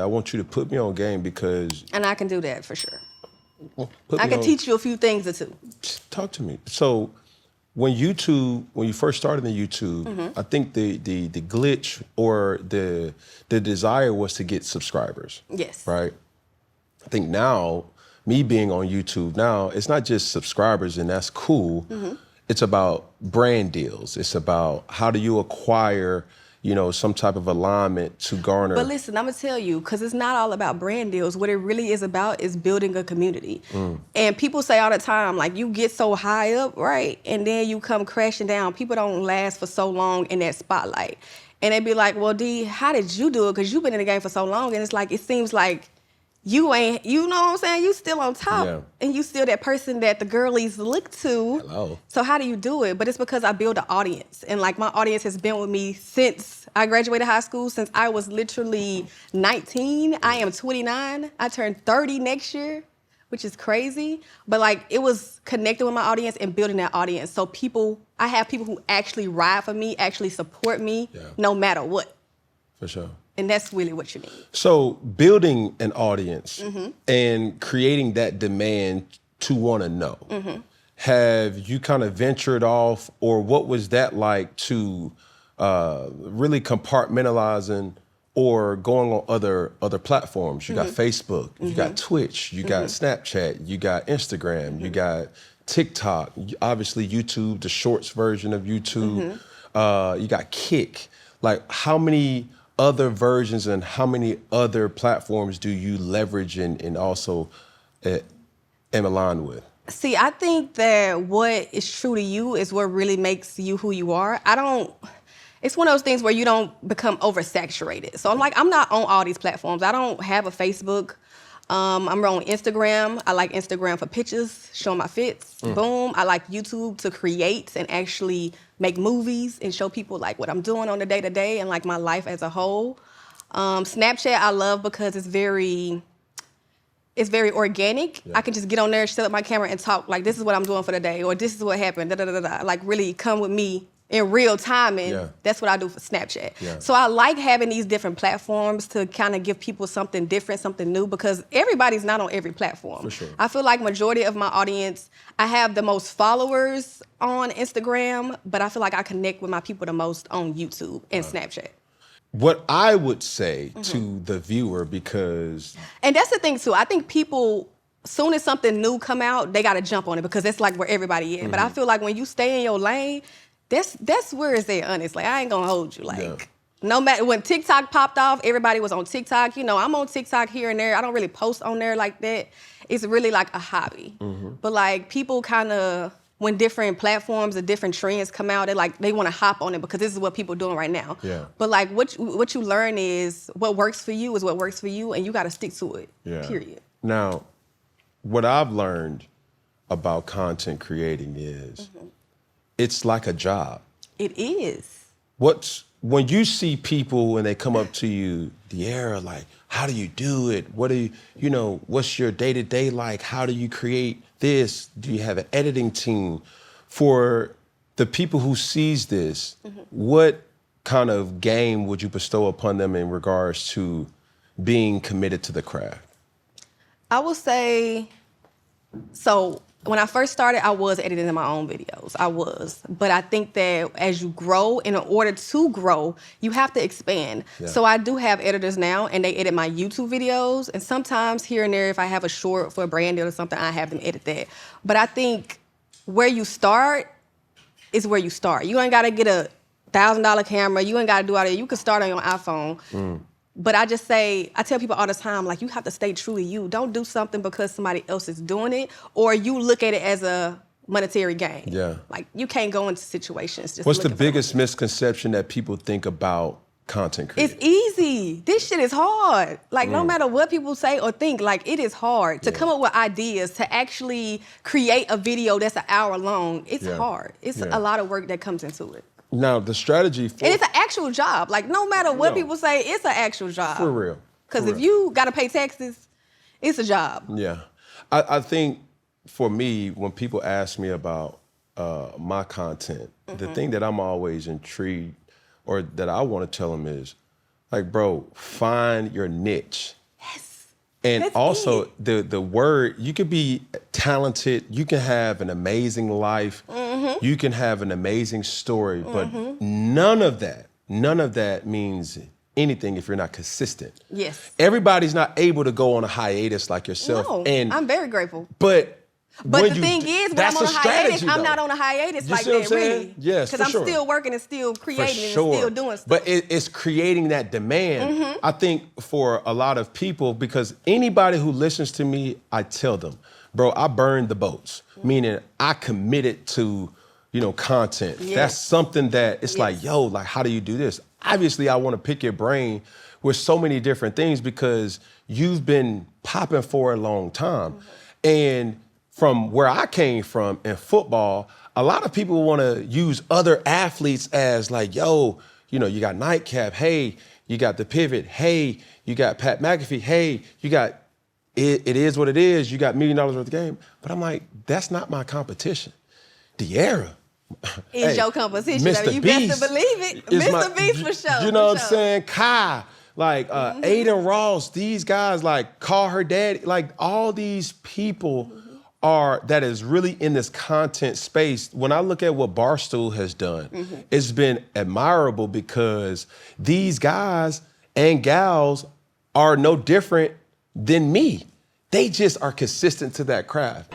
want you to put me on game because... And I can do that for sure. Well, I can teach you a few things or two. Talk to me. So when you first started in YouTube, I think the glitch or the desire was to get subscribers. Yes. Right? I think now, me being on YouTube now, it's not just subscribers and that's cool. It's about brand deals. It's about how do you acquire, some type of alignment to garner. But listen, I'm gonna tell you, because it's not all about brand deals. What it really is about is building a community. And people say all the time, like, you get so high up, right? And then you come crashing down. People don't last for so long in that spotlight. And they be like, well, D, how did you do it? Because you've been in the game for so long. And it's like, it seems like you ain't, you know what I'm saying? You still on top, and you still that person that the girlies look to. Hello. So how do you do it? But it's because I build an audience. And like my audience has been with me since I graduated high school, since I was literally 19. I am 29. I turn 30 next year, which is crazy. But like it was connecting with my audience and building that audience. So I have people who actually ride for me, actually support me, no matter what. For sure. And that's really what you need. So building an audience and creating that demand to want to know, have you kind of ventured off, or what was that like to really compartmentalizing or going on other platforms? You got Facebook, you got Twitch, you got Snapchat, you got Instagram, you got TikTok, obviously YouTube, the shorts version of YouTube, you got Kick. Like, how many other versions and how many other platforms do you leverage and also am aligned with? See, I think that what is true to you is what really makes you who you are. It's one of those things where you don't become oversaturated. So I'm not on all these platforms. I don't have a Facebook. I'm on Instagram. I like Instagram for pictures, showing my fits. Boom. I like YouTube to create and actually make movies and show people like what I'm doing on the day-to-day and like my life as a whole. Snapchat I love because it's very organic. I can just get on there, set up my camera and talk like, this is what I'm doing for the day, or this is what happened, like really come with me in real time, and that's what I do for Snapchat. So I like having these different platforms to kind of give people something different, something new, because everybody's not on every platform. For sure. I feel like majority of my audience, I have the most followers on Instagram, but I feel like I connect with my people the most on YouTube and Snapchat. What I would say to the viewer, because... And that's the thing too, I think people, soon as something new come out, they gotta jump on it because that's like where everybody is. But I feel like when you stay in your lane, that's where it's at, honestly. I ain't gonna hold you. Like, no matter, when TikTok popped off, everybody was on TikTok. I'm on TikTok here and there. I don't really post on there like that. It's really like a hobby. But like people kind of, when different platforms or different trends come out, they want to hop on it because this is what people are doing right now. But like what you learn is what works for you is what works for you, and you got to stick to it, period. Now, what I've learned about content creating is it's like a job. It is. When you see people when they come up to you, De'Ara, like, how do you do it? What do you, what's your day-to-day like? How do you create this? Do you have an editing team? For the people who sees this, what kind of game would you bestow upon them in regards to being committed to the craft? I would say, so when I first started, I was editing my own videos. I was. But I think that as you grow, in order to grow, you have to expand. So I do have editors now, and they edit my YouTube videos. And sometimes here and there, if I have a short for a brand deal or something, I have them edit that. But I think where you start is where you start. You ain't got to get a $1,000 camera. You ain't got to do all that. You can start on your iPhone. But I tell people all the time, like, you have to stay true to you. Don't do something because somebody else is doing it, or you look at it as a monetary gain. Like, you can't go into situations just What's the biggest misconception that people think about content creation? It's easy. This shit is hard. Like, no matter what people say or think, like, it is hard. To come up with ideas, to actually create a video that's an hour long, it's hard. It's a lot of work that comes into it. Now, the strategy for... And it's an actual job. Like, no matter what people say, it's an actual job. For real. Because if you got to pay taxes, it's a job. Yeah. I think, for me, when people ask me about my content, the thing that I'm always intrigued, or that I want to tell them is, like, bro, find your niche. And That's also it. the word, you could be talented, you can have an amazing life, you can have an amazing story, but none of that means anything if you're not consistent. Yes. Everybody's not able to go on a hiatus like yourself. No, And I'm very grateful. But the thing is, when I'm on a hiatus, I'm not on a hiatus You like see what I'm that, saying? really. Yes, Because for sure. I'm still working and still For creating and sure. still doing stuff. But it's creating that demand. I think for a lot of people, because anybody who listens to me, I tell them, bro, I burned the boats, meaning I committed to, content. Yes. That's something that it's Yes. like, yo, like, how do you do this? Obviously, I want to pick your brain with so many different things because you've been popping for a long time. And from where I came from in football, a lot of people want to use other athletes as like, yo, you got Nightcap, hey, you got the Pivot, hey, you got Pat McAfee, hey, you got it is what it is, you got $1 million worth of game. But I'm like, that's not my competition. De'Ara. It's your competition. Mr. You Beast best to believe it. is Mr. Beast for sure. You know for what I'm sure. saying? Kai, like Aiden Ross, these guys, like Call Her Daddy, like all these people that is really in this content space. When I look at what Barstool has done, it's been admirable because these guys and gals are no different than me. They just are consistent to that craft.